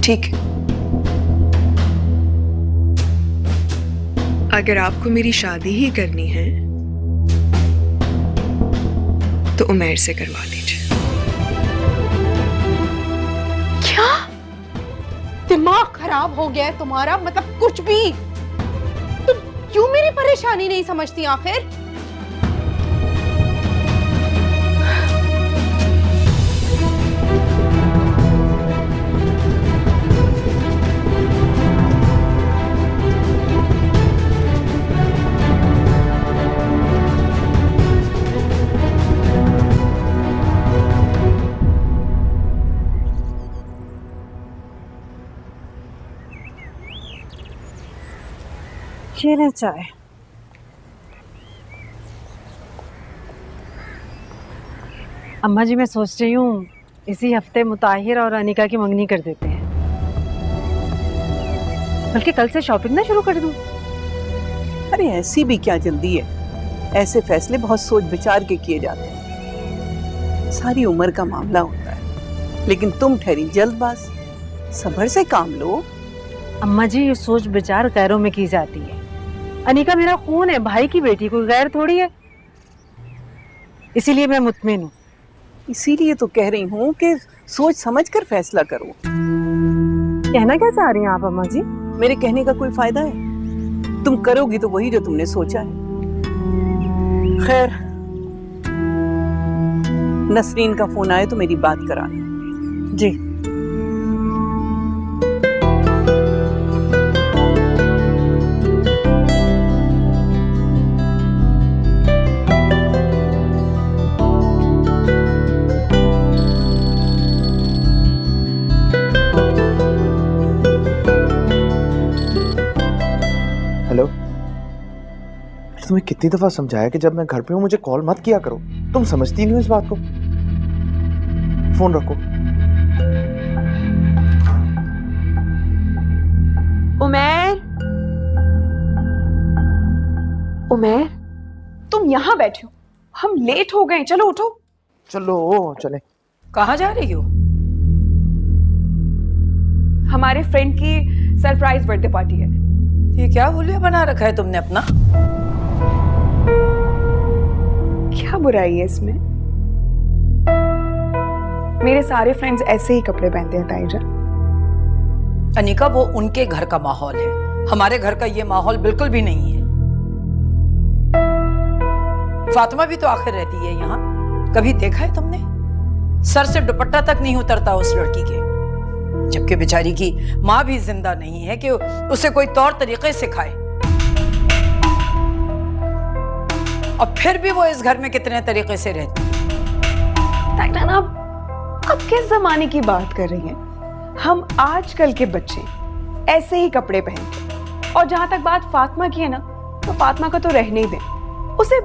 ठीक है, अगर आपको मेरी शादी ही करनी है तो उमैर से करवा लीजिए। क्या दिमाग खराब हो गया है तुम्हारा? मतलब कुछ भी। तुम क्यों मेरी परेशानी नहीं समझती आखिर? ये ले चाय। अम्मा जी, मैं सोच रही हूँ इसी हफ्ते मुताहिर और अनिका की मंगनी कर देते हैं, बल्कि कल से शॉपिंग ना शुरू कर दूँ। अरे ऐसी भी क्या जल्दी है, ऐसे फैसले बहुत सोच विचार के किए जाते हैं, सारी उम्र का मामला होता है। लेकिन तुम ठहरी जल्दबाज, सब्र से काम लो। अम्मा जी, ये सोच विचार गैरों में की जाती है। अनिका मेरा खून है, भाई की बेटी, कोई गैर थोड़ी है। इसीलिए मैं मुतमिन हूँ। इसीलिए तो कह रही हूँ कि सोच समझ कर फैसला करो। कहना क्या चाह रही हैं आप अम्मा जी? मेरे कहने का कोई फायदा है? तुम करोगी तो वही जो तुमने सोचा है। खैर, नसरीन का फोन आए तो मेरी बात कराना। जी। हेलो, तुम्हें कितनी दफा समझाया कि जब मैं घर पे हूं मुझे कॉल मत किया करो। तुम समझती नहीं हो इस बात को। फोन रखो। उमैर, उमैर, तुम यहाँ बैठे हो, हम लेट हो गए। चलो उठो। चलो चले। कहाँ जा रही हो? हमारे फ्रेंड की सरप्राइज बर्थडे पार्टी है। ये क्या हुलिया बना रखा है तुमने अपना? क्या बुराई है इसमें? मेरे सारे फ्रेंड्स ऐसे ही कपड़े पहनते हैं ताईजा। अनिका, वो उनके घर का माहौल है, हमारे घर का ये माहौल बिल्कुल भी नहीं है। फातिमा भी तो आखिर रहती है यहाँ, कभी देखा है तुमने? सर से दुपट्टा तक नहीं उतरता उस लड़की के, जबकि बेचारी की माँ भी जिंदा नहीं है कि उसे कोई तौर तरीके सिखाए। और फिर भी वो इस घर में कितने तरीके से रहती है। अब किस जमाने की बात कर रही हैं? हम आजकल के बच्चे ऐसे ही कपड़े पहनते। और जहां तक बात फातिमा की है ना, तो फातिमा का तो रहने ही दें। उसे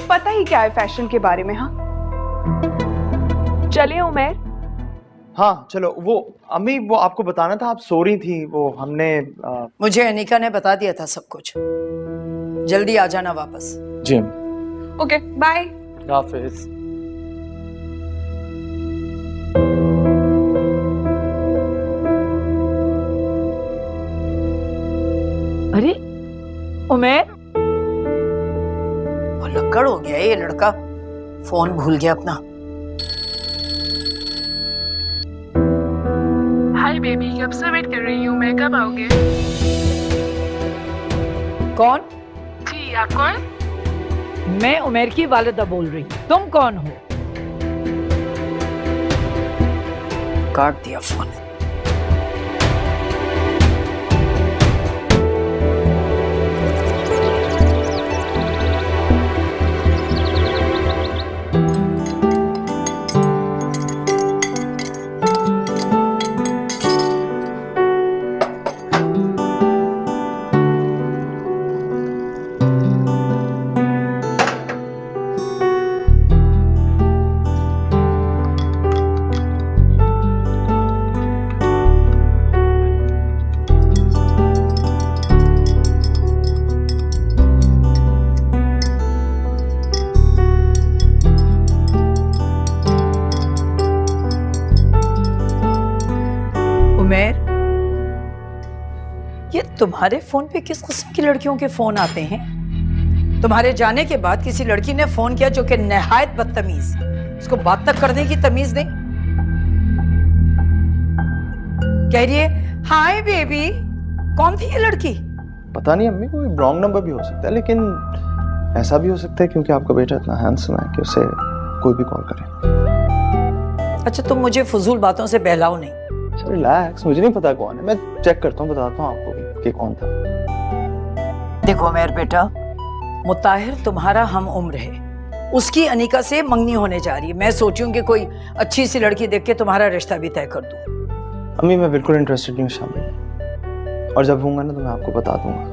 पता ही क्या है फैशन के बारे में। हाँ चलिए उमैर। हाँ चलो। वो अम्मी, वो आपको बताना था, आप सो रही थी, वो हमने मुझे अनिका ने बता दिया था सब कुछ। जल्दी आ जाना वापस। जी। Okay, bye. हाफिज। अरे उमैर, वो लक्कड़ हो गया ये लड़का, फोन भूल गया अपना। हाय बेबी, कब से वेट कर रही हूँ मैं, कब आओगे? कौन? जी, आप कौन? मैं उमैर की वालिदा बोल रही हूँ। तुम कौन हो? काट दिया फोन। उमेर, ये तुम्हारे फोन पे किस किस्म की लड़कियों के फोन आते हैं? तुम्हारे जाने के बाद किसी लड़की ने फोन किया जो कि निहायत बदतमीज, उसको बात तक करने की तमीज नहीं। कह रही है हाय बेबी। कौन थी ये लड़की? पता नहीं अम्मी, कोई रॉन्ग नंबर भी हो सकता है, लेकिन ऐसा भी हो सकता है क्योंकि आपका बेटा इतना हैंडसम है कि उसे कोई भी कॉल करे। अच्छा तुम मुझे फजूल बातों से बहलाओ नहीं। रिलैक्स, मुझे नहीं पता कौन है, मैं चेक करता हूँ, बताता हूँ आपको भी कि कौन था। देखो मेरे बेटा, मुताहिर तुम्हारा हम उम्र है, उसकी अनीका से मंगनी होने जा रही है। मैं सोचूं कि कोई अच्छी सी लड़की देख के तुम्हारा रिश्ता भी तय कर दूं। अम्मी मैं बिल्कुल इंटरेस्टेड नहीं हूँ शामिल, और जब होऊंगा ना तो मैं आपको बता दूंगा,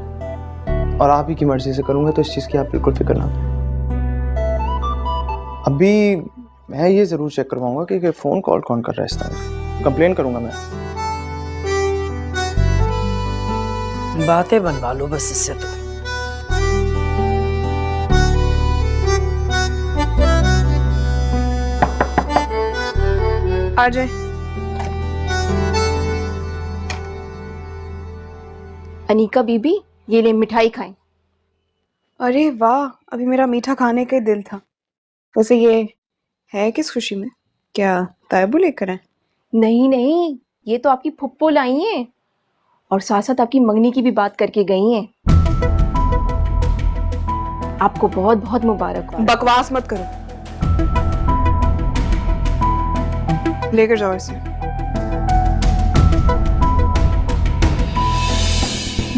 और आप ही की मर्जी से करूंगा, तो इस चीज की आप बिल्कुल फिक्र ना करें। अभी मैं ये जरूर चेक करवाऊंगा कि फोन कॉल कौन कर रहा है इस तरह। कंप्लेन करूंगा मैं। बातें बनवा लो बस इससे। तो आ जाए। अनीका बीबी, ये ले मिठाई खाएं। अरे वाह, अभी मेरा मीठा खाने का ही दिल था। वैसे ये है किस खुशी में? क्या तायबू लेकर आए? नहीं नहीं, ये तो आपकी फुप्पो लाई हैं, और साथ साथ आपकी मंगनी की भी बात करके गई हैं। आपको बहुत बहुत मुबारक हो। बकवास मत करो, लेकर जाओ इसे।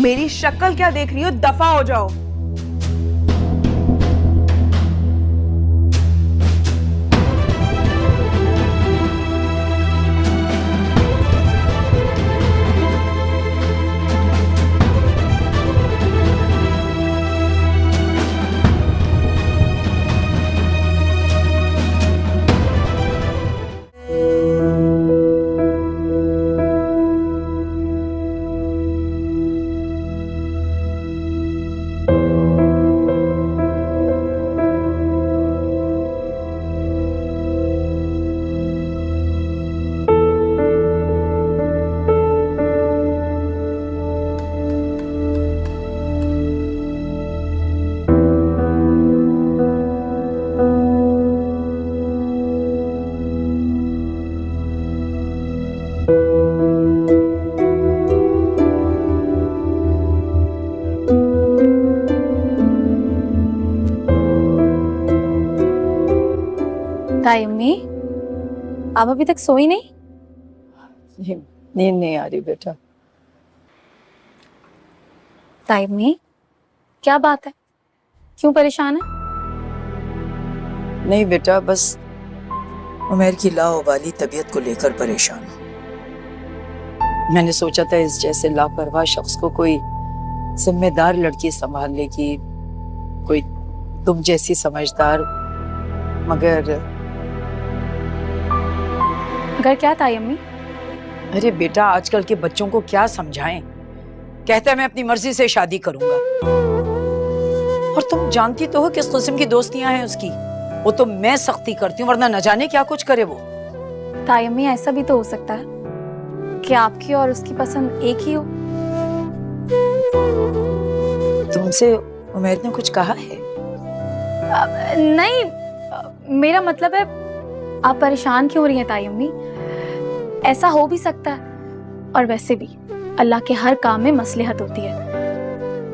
मेरी शक्ल क्या देख रही हो? दफा हो जाओ। ताई अम्मी, आप अभी तक सोई नहीं? नींद नहीं आ रही बेटा। ताई अम्मी, क्या बात है? क्यों परेशान है? नहीं बेटा, बस उमेर की लावाली तबीयत को लेकर परेशान हूँ। मैंने सोचा था इस जैसे लापरवाह शख्स को कोई जिम्मेदार लड़की संभाल लेगी, कोई तुम जैसी समझदार, मगर क्या ताई अम्मी? अरे बेटा, आजकल के बच्चों को क्या समझाएं? कहता है मैं अपनी मर्जी से शादी करूंगा, और तुम जानती तो हो किस किस्म की दोस्तियां हैं उसकी। वो तो मैं सख्ती करती हूँ, वरना न जाने क्या कुछ करे वो। ताई अम्मी, ऐसा भी तो हो सकता है कि आपकी और उसकी पसंद एक ही हो। तुमसे उमेर ने कुछ कहा है? नहीं, मेरा मतलब है आप परेशान क्यों हो रही हैं ताई अम्मी? ऐसा हो भी सकता है, और वैसे भी अल्लाह के हर काम में मसलहत होती है,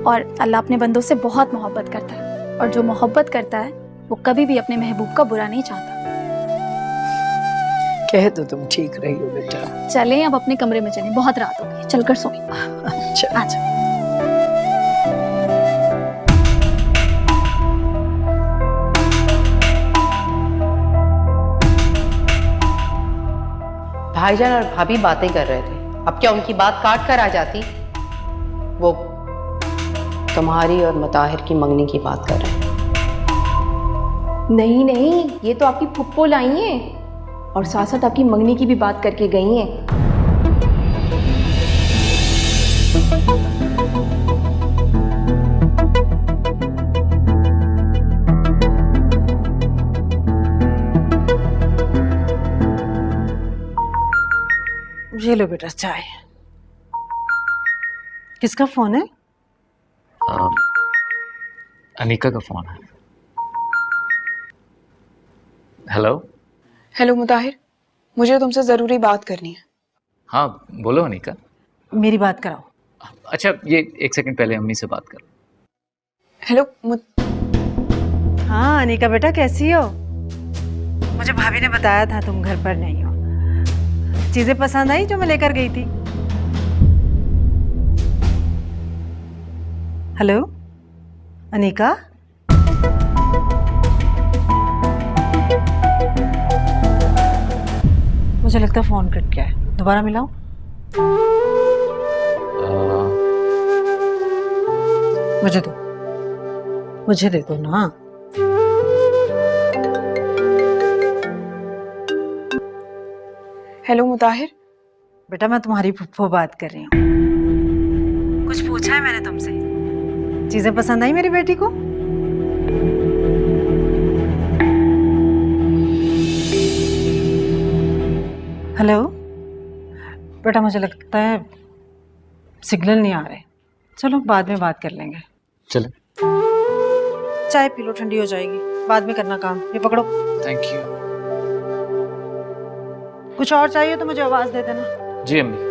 और अल्लाह अपने बंदों से बहुत मोहब्बत करता है, और जो मोहब्बत करता है वो कभी भी अपने महबूब का बुरा नहीं चाहता। कह तो तुम ठीक रही हो बेटा। चलें अब अपने कमरे में चलें, बहुत रात हो गई, चलकर सोएं। अच्छा आजा। भाईजान और भाभी बातें कर रहे थे, अब क्या उनकी बात काट कर आ जाती? वो तुम्हारी और मुताहिर की मंगनी की बात कर रहे हैं। नहीं नहीं, ये तो आपकी फुप्पो लाई हैं, और साथ साथ आपकी मंगनी की भी बात करके गई हैं। ये लो बेटा चाय। किसका फोन है? अनीका का फोन है। हेलो। हेलो मुताहिर, मुझे तुमसे जरूरी बात करनी है। हाँ बोलो अनीका। मेरी बात कराओ। अच्छा ये एक सेकंड पहले अम्मी से बात कर। हेलो हाँ अनीका बेटा कैसी हो? मुझे भाभी ने बताया था तुम घर पर नहीं हो। चीजें पसंद आई जो मैं लेकर गई थी? हेलो अनीका। मुझे लगता है फोन कट गया है, दोबारा मिलाऊं? मुझे दे दो ना। हेलो मुताहिर। बेटा मैं तुम्हारी फुफ्फो बात कर रही हूँ। कुछ पूछा है मैंने तुमसे? चीजें पसंद आई मेरी बेटी को? हेलो बेटा, मुझे लगता है सिग्नल नहीं आ रहे। चलो बाद में बात कर लेंगे। चलो चाय पी लो, ठंडी हो जाएगी, बाद में करना काम। ये पकड़ो। Thank you. कुछ और चाहिए तो मुझे आवाज दे देना। जी अम्मी।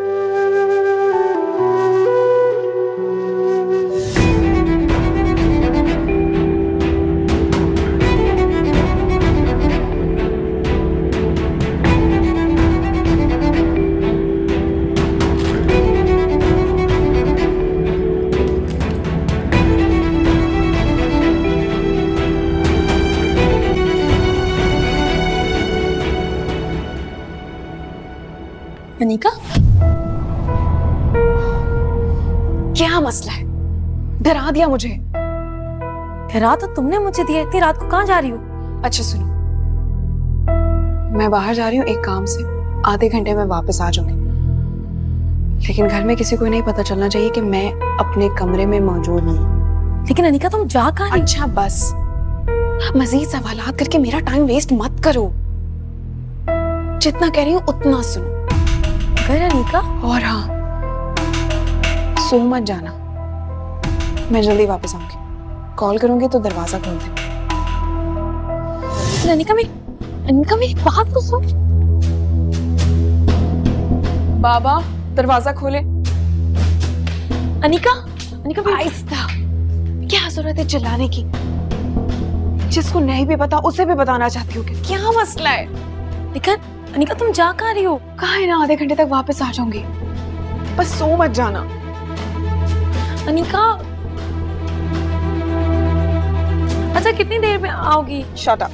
अनीका, क्या मसला है? डरा दिया मुझे। डरा तो तुमने मुझे दिया। इतनी रात को कहाँ जा रही हो? अच्छा सुनो, मैं बाहर जा रही हूँ एक काम से, आधे घंटे में वापस आ जाऊंगी। लेकिन घर में किसी को नहीं पता चलना चाहिए कि मैं अपने कमरे में मौजूद हूँ। लेकिन अनीका तुम जा कहाँ रही हो? अच्छा बस, मजीद सवालात करके मेरा टाइम वेस्ट मत करो। जितना कह रही हूँ उतना सुनो। अनीका, और हाँ, सो मत जाना। मैं जल्दी वापस आऊंगी। कॉल करूंगी तो दरवाजा खोल दे। अनीका मेरी बात तो सुन। बाबा दरवाजा खोले। अनीका आहिस्ता, क्या जरूरत है चिल्लाने की? जिसको नहीं भी पता उसे भी बताना चाहती हूँ। क्या मसला है? लेकिन अनीका तुम जा कहाँ रही हो? कहा है ना आधे घंटे तक वापस आ जाऊंगी। बस सो मत जाना। अनीका, अच्छा कितनी देर में आओगी? Shut up.